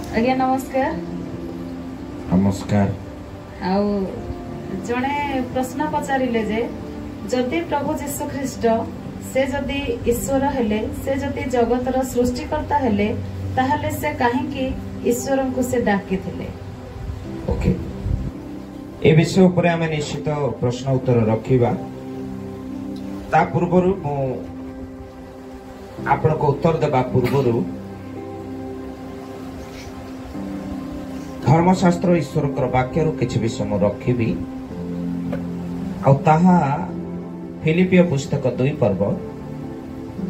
आज्ञा नमस्कार। नमस्कार। आउ जने प्रश्न पचारिले जे जदि प्रभु जीशु ख्रीस्ट से जदि ईश्वर हेले से जदि जगतर सृष्टिकर्ता हेले ताहले से काहेकि ईश्वर को से डाकिथिले। ओके ए विषय ऊपर आम निश्चित प्रश्न उत्तर रखिबा। ता पूर्वरु मु आपण को उत्तर देबा पूर्वरु धर्मशास्त्र ईश्वर वाक्य किसी भी समय रखी फिलिपिय पुस्तक 2 पर्व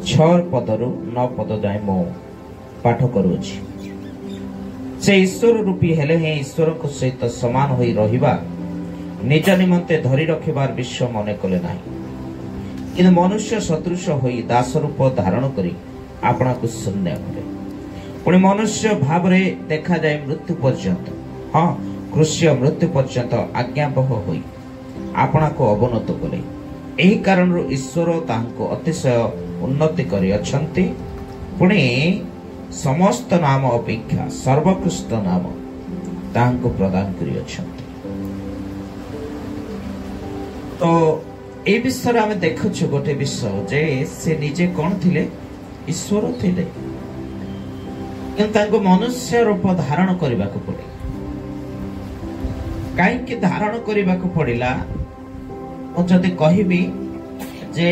6 पदरु 9 पद जाए मो पाठ करुछि। से ईश्वर रूपी हेले हे ईश्वर को सहित समान होई रहिबा निज निमंते धरी रखिबार विश्व मने कले नाही, किंतु मनुष्य सदृश होई दास रूप धारण करी आपना को शून्य करे। पुणी मनुष्य भाव रे देखा जाए मृत्यु पर्यंत, हाँ कृष्य मृत्यु पर्यंत आज्ञाबह होई आपना को अवनत कले। एही कारण ईश्वर तांको अतिशय उन्नति करी अछंती। पुणी समस्त नाम अपेक्षा सर्वोत्कृष्ट नाम तांको प्रदान करी अछंती। तो ए विषय आम देखु गोटे विषय जे से निजे कौन थिले, ईश्वर थिले, किंतु मनुष्य रूप धारण करने को पड़े। कहीं धारण करने को पड़ला मुझे कहबी जे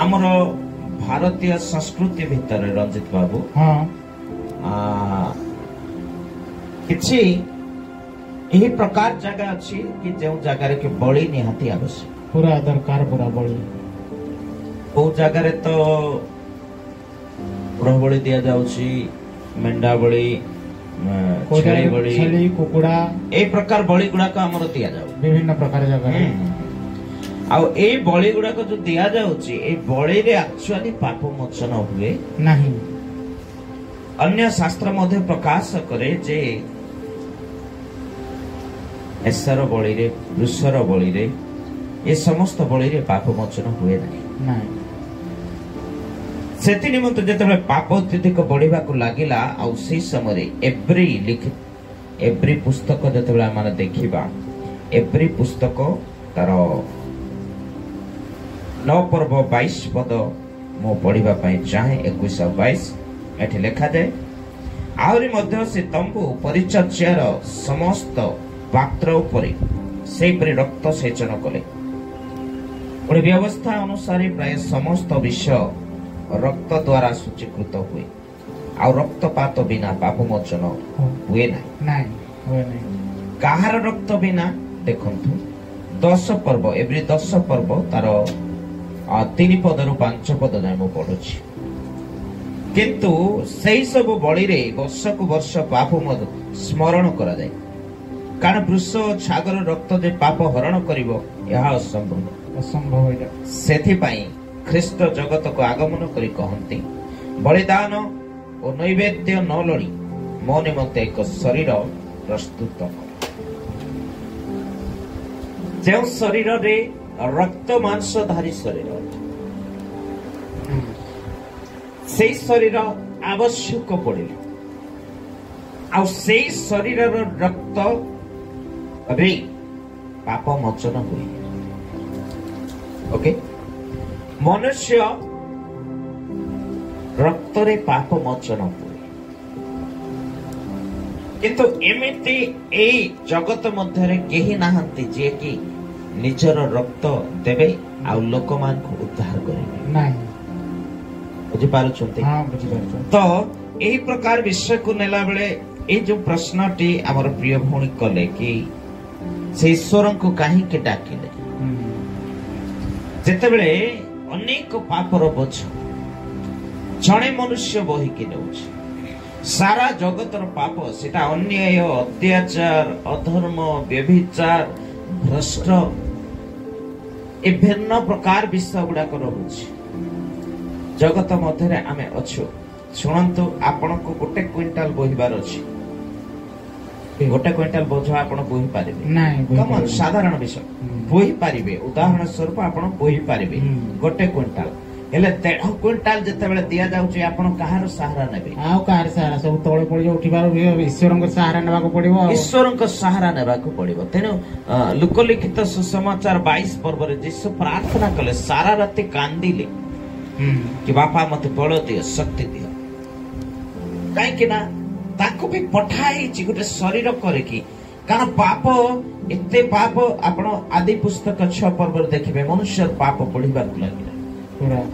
आमर भारतीय संस्कृति भितर रंजित बाबू किछि यही प्रकार जगह अच्छी कि जो जगार के बलि निहाती आवश्यक पूरा दरकार पूरा बलि को जगार तो पुरा बलि दिया जाउछि, मेंढा बलि, छेली बलि, छेली कुकुड़ा ए प्रकार बलि गुडा को हमर दिया जाउ विभिन्न प्रकार जगह। आ ए बलि गुडा को जो दिया जाउछि ए बलि रे एक्चुअली पाप मोचन हुए नहीं। अन्य शास्त्र मध्य प्रकाश करे जे एसर बलि रे वृषर बलि रे ए समस्त बलि रे पाप मोचन हुए नहीं। सेति निमंत जेतेबेले पाप अत्यधिक बढ़िबा को लागिला आ उसी समय एवरी पुस्तक जेतेबेले माने देखिबा एवरी पुस्तक तार 9 पर्व 22 पद मो पढ़िबा पई चाहे 21 और 22 एठी लिखा जाए। आउरी मध्य से तंबू परिचर्यार समस्त पात्र उपरे सेपरि रक्त सेचन कले। पुणी व्यवस्था अनुसार प्राय समस्त विषय रक्त द्वारा सूचीकृत हुए आ रक्तपात बिना पाप मोचन हुए नहीं। कहार रक्त बिना देखंतु 10 पर्व एवरी 10 पर्व तार 3 पदरु 5 पद जाए मु पढ़ुछि। किंतु सेही सब बलि रे वर्ष को वर्ष पाप स्मरण करा जाए, कारण वृष छागर रक्त जे पाप हरण करिवो यह असंभव सेथि पई ख्रीष्ट जगत को आगमन करी कहंती बलिदान और नैवेद्य न लड़ी मो निमंते एक शरीर प्रस्तुत कर। जो शरीर रे रक्त मांसधारी शरीर से शरीर आवश्यक पड़े आ से शरीर रक्त रे पाप मोचन हुए। ओके मनुष्य रक्त रे पाप मोचन हुए, किंतु एमिति ए जगत मध्य केही नाहंती जे कि निजर रक्त देवे आ लोक मान को उद्धार करेंगे नहीं। बुझी पारुछंती? हां बुझी पारुछ। तो एही प्रकार विषय को नेला बेले ए जो प्रश्नटी हमर प्रिय भौणी कले कि से ईश्वर को काहे के डाकिले जेते बेले अनेक पापर बोझ जड़े मनुष्य बोहिकी नौछि। सारा जगतर पाप सेटा अन्याय, अत्याचार, अधर्म, व्यभिचार, भ्रष्ट ए भिन्न प्रकार विषय गुड़ाक रहुछि जगत मध्य आमे अच्छु। शुणु आपण को गोटे क्विंटाल बोहिबार अछि, गोटे क्विंटाल बोझ आपण बोहि पारिबे नहीं? साधारण विषय बोहि पारिबे, उदाहरण स्वरूप आपण बोहि पारिबे गोटे क्विंटाल। हेले 1.5 क्विंटाल जेतेबेले दिया जाउची आपण कहार सहारा नेबे आउ कार सहारा सब तळे पड़ी उठिबार ईश्वरଙ୍କ सहारा नेबाको पड़िबो ईश्वरଙ୍କ सहारा नेबाको पड़िबो तेनु लोकलिखित सुसमाचार 22 पर्व रे यीशु प्रार्थना कले सारा राति कांदिले कि बापा मते बल दियो शक्ति दियो काई कि ना ताको भी पठाई छि गुटे शरीर करे कि कारण पाप एते पाप आपण आदि पुस्तक 6 पर्व रे देखिबे मनुष्य पाप पढिबा लागिला पूरा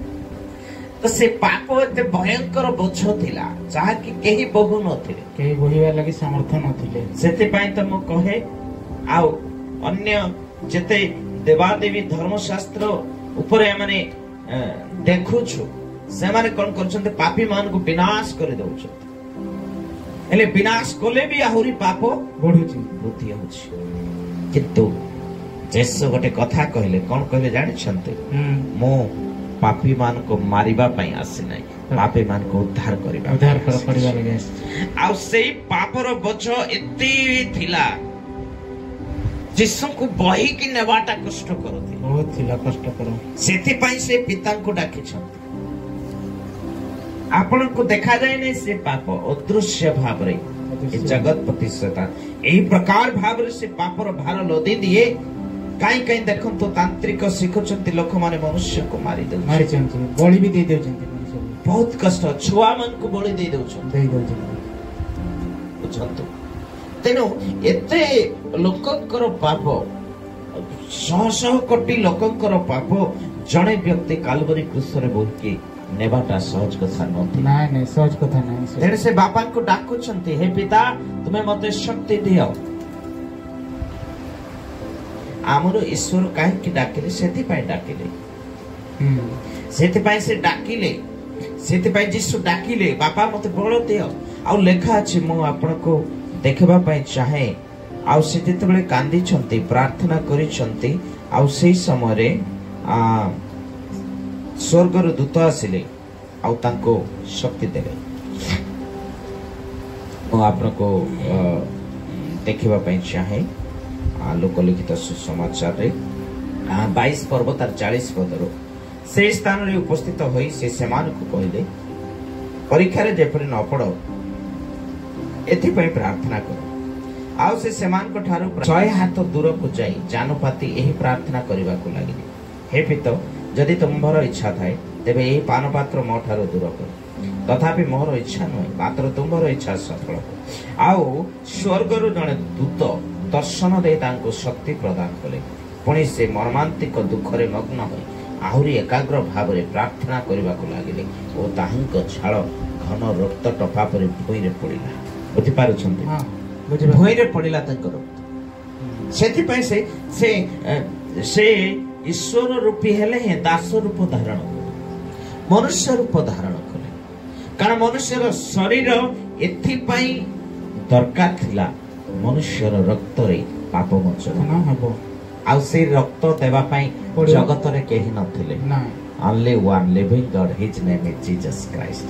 तो से पाप एते भयंकर बोझ थिला जहा कि केही बहु नथिले केही बोहिबा लागि सामर्थ्य नथिले सेते पई त म कहे आउ अन्य जेते देवादेवी धर्मशास्त्र ऊपर माने देखुछु से माने कोन करछन्ते पापी मान को विनाश कर दउछ हेले विनाश कोले भी आहुरी पाप बढ़ुची वृद्धि होछि किंतु जेसु गोटे कथा कहले कोन कहले जानि छन्ते मो पापी मान को मारिबा पई आसी नै पापी मान को उद्धार करिबा लागि आ सेई पापर बोझ एते थिला जिसु को बही की नेबाटा कष्ट करथि बहुत थिला कष्ट करो सेति पई से पिता को डाकी छन्ते आपण को देखा जाए नहीं से पाप अदृश्य भाव रे जगतपति शैतान एही प्रकार भाव रे से पापर भार लदी दिए काई काई देखन तो तांत्रिक शिखुचंती लोक माने मनुष्य को मारी दउ मारी चंती बलि भी दे देउचंती मनुष्य बहुत कष्ट छुआ मन को बलि दे दउछन बुझंतु तेनु एते लोककर पाप शह शह कोटी लोककर पाप जणे व्यक्ति कालवरी क्रूस रे बोलके नेबाटा सहज कथा नथि नाही नाही सहज कथा नाही तेरे से बापा को डाकुछंती हे पिता तुम्हें मते शक्ति दियो आमरो ईश्वर काहे कि डाकिले सेति पय डाकिले सेति पय से डाकिले सेति पय जिसु डाकिले बापा मते बळ दियो आ लेखा अछि मो आपण को देखबा पय चाहे आ से जेतेबेले कांदी छंती प्रार्थना करि छंती आ सेही समय रे स्वर्गर दूत आसिले आउ तांको शक्ति देले मो आपण को देखबा पय चाहे लोकलिखित सुसमाचार रे 22 पर्व तार 40 पदरो से स्थान रे उपस्थित होई से समान को कहले परीक्षा रे जेपरि न पड़ो एथि पय प्रार्थना करो आउ से समान को ठारो 100 हाथ दूर को जाई जानपाती एही प्रार्थना करबा को लागिले हे पिता जदि तुम्हार इच्छा थाए तेबे एही पान पात्र मो ठारो दूर कर तथापि मोर इच्छा नय मात्र तुम्हार इच्छा सफल हो आउ स्वर्गर जने दूत दर्शन दे तांको शक्ति प्रदान कले पुणी से मर्मांतिक दुख रे मग्न होई आहुरी एकाग्र भाव रे प्रार्थना करबा को लागिले ओ ताहांको छाळ घन रक्त टपा परे भुई रे पड़िला बुझि पारु छंती हां भुई रे पड़िला तांको रक्त सेति पय से ईश्वर रूपी हेले हे दास रूप धारण मनुष्य रूप धारण कले कारण मनुष्यर शरीर एथि पय दरकार थिला मनुष्यर रक्त रे पाप मोचन हबो आ से रक्त देबा पई जगत रे केही नथिले ना only one living God his name is Jesus Christ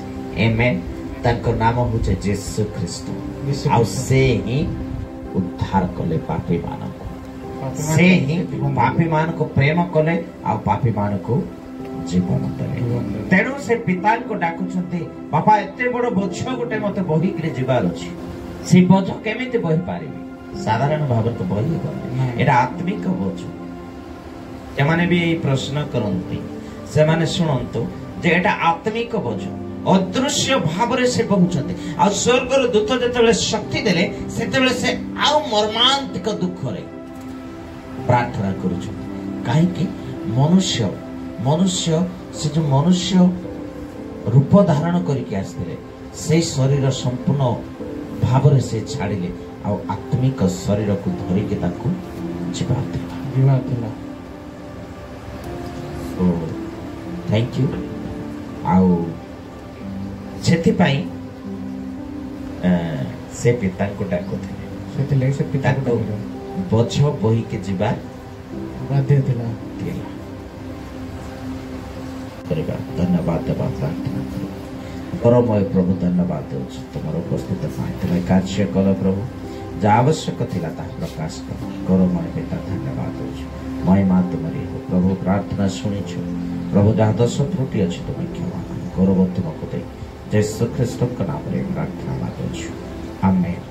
amen ताको नाम होचे यीशु ख्रीष्ट आ से ही उद्धार कले पापी मानको से ही पापी मान को प्रेम कले आ पापी मान को जीवन देले तेनु से पिता को डाकु छथि पापा एते बड़ बोझ गोटे मते बही के जीवार अछि से बोझ केमिति बही पारिबी साधारण भाव तो बही गले एटा आत्मिक बोझ एमाने भी प्रश्न करंती से माने सुनंतु जे एटा आत्मिक बोझ अदृश्य भाव रे से पहुंचते आ स्वर्गर दूत जेतेबेले शक्ति देले सेतेबेले से आउ मर्मांतिक दुख रे प्रार्थना करूछ काहे कि मनुष्य से जो मनुष्य रूप धारण करके आसले से शरीर संपूर्ण भाव रे से छाड़िले आ आत्मिक शरीर को धरि के ताको जीवा थिला सो थैंक यू आउ सेति पई से पिता को डाको थे सेति ले से पिता को बोझ बही के जीवा बाध्य थिला करिबा धन्यवाद देबा प्रार्थना करू परमय प्रभु धन्यवाद देउछ तमरो उपस्थित पाइतले कार्य कल प्रभु जा आवश्यक थिला ता प्रकाश करमय पिता धन्यवाद देउछ महिमा तुमरी हो प्रभु प्रार्थना सुनिछु प्रभु जहाँ दश त्रुटि अच्छी तुम्हें क्षमा गौरव तुमको दे यीशु ख्रीष्ट नाम प्रार्थना मांगुछु आमेन।